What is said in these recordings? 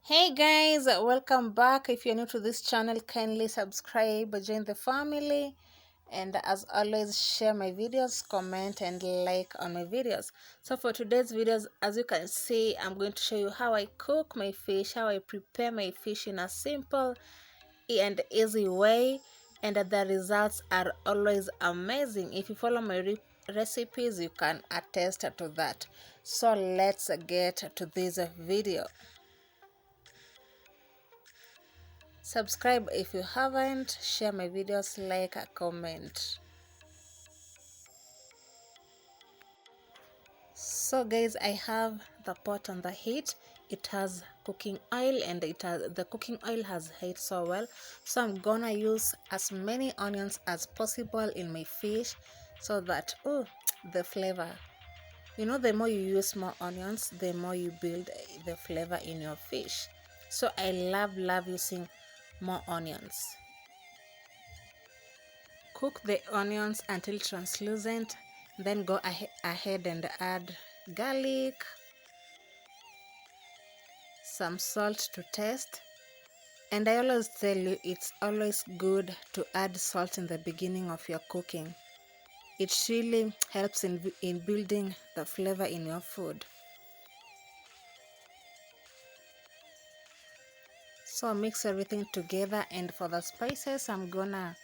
Hey guys, welcome back. If you're new to this channel, kindly subscribe, join the family, and as always, share my videos, comment, and like on my videos. So for today's videos, as you can see, I'm going to show you how I cook my fish, how I prepare my fish in a simple and easy way, and the results are always amazing. If you follow my recipes, you can attest to that. So let's get to this video. Subscribe if you haven't, share my videos, like, comment. So guys, I have the pot on the heat. It has cooking oil and the cooking oil has heat so well. So I'm gonna use as many onions as possible in my fish so that the flavor. The more you use more onions, the more you build the flavor in your fish. So I love using more onions. Cook the onions until translucent, then go ahead and add garlic, some salt to taste. And I always tell you, it's always good to add salt in the beginning of your cooking. It really helps in building the flavor in your food. So mix everything together, and for the spices, I'm gonna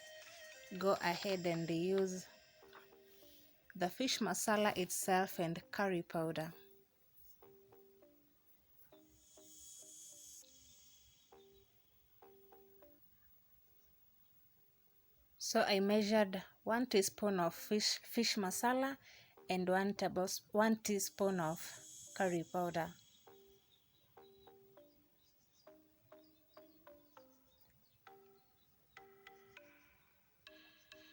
go ahead and use the fish masala itself and curry powder. So I measured 1 teaspoon of fish masala and 1 teaspoon of curry powder.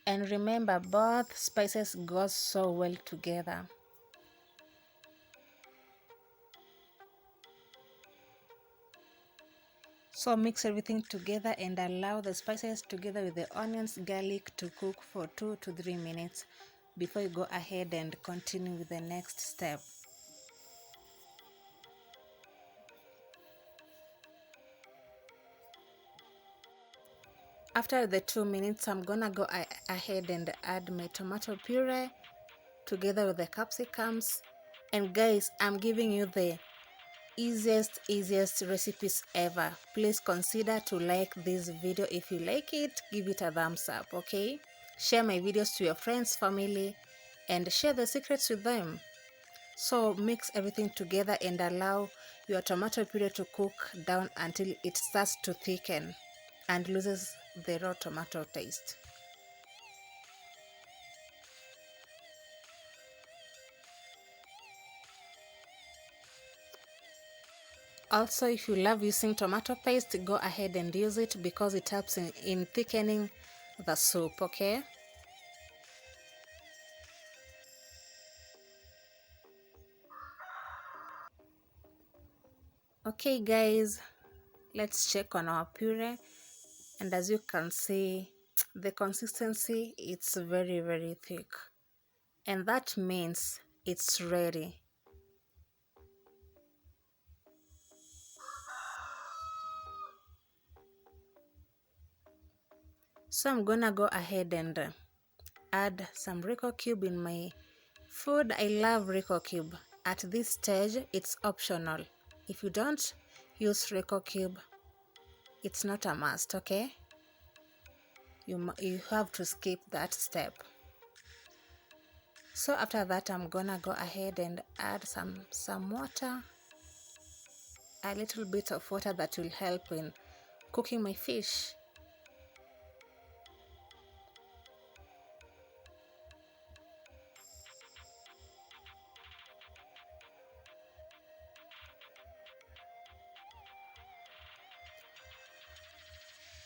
And remember, both spices go so well together. So mix everything together and allow the spices together with the onions, garlic to cook for 2 to 3 minutes before you go ahead and continue with the next step. After the 2 minutes, I'm gonna go ahead and add my tomato puree together with the capsicums. And guys, I'm giving you the easiest recipes ever. Please consider to like this video. If you like it, give it a thumbs up. Okay, share my videos to your friends, family, and share the secrets with them. So mix everything together and allow your tomato puree to cook down until it starts to thicken and loses the raw tomato taste. Also, if you love using tomato paste, go ahead and use it because it helps in thickening the soup. Okay, guys, let's check on our puree. And as you can see, the consistency, it's very thick, and that means it's ready. So I'm gonna go ahead and add some Rico cube in my food. I love Rico cube. At this stage, it's optional. If you don't use Rico cube, it's not a must. Okay, you have to skip that step. So after that, I'm gonna go ahead and add some water, a little bit of water that will help in cooking my fish.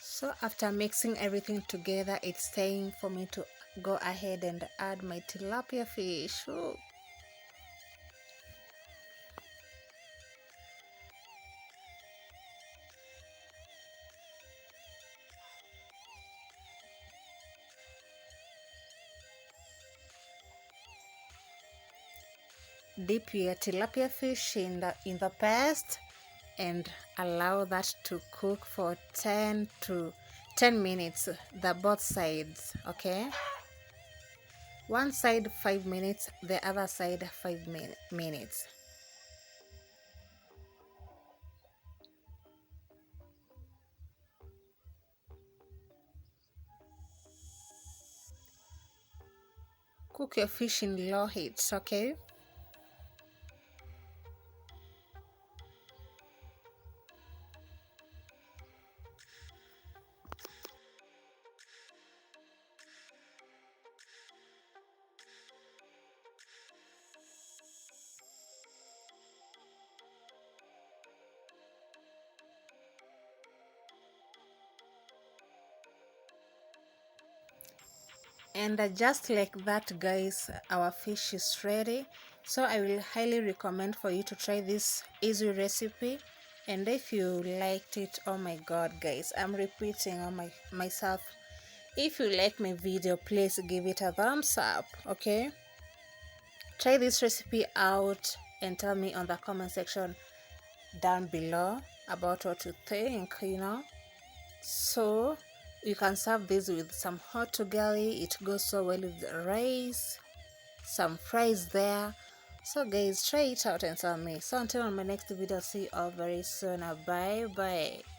So after mixing everything together, it's time for me to go ahead and add my tilapia fish. Ooh. Dip your tilapia fish in the paste and allow that to cook for 10 minutes, the both sides. Okay, one side 5 minutes, the other side 5 minutes. Cook your fish in low heat. Okay, and just like that, guys, our fish is ready. So I will highly recommend for you to try this easy recipe. And if you liked it, oh my god, guys, I'm repeating on myself, if you like my video, please give it a thumbs up. Okay, try this recipe out and tell me on the comment section down below about what you think, so you can serve this with some hot ugali. It goes so well with the rice, some fries there. So guys, try it out and tell me. So until my next video, see you all very soon. Bye bye.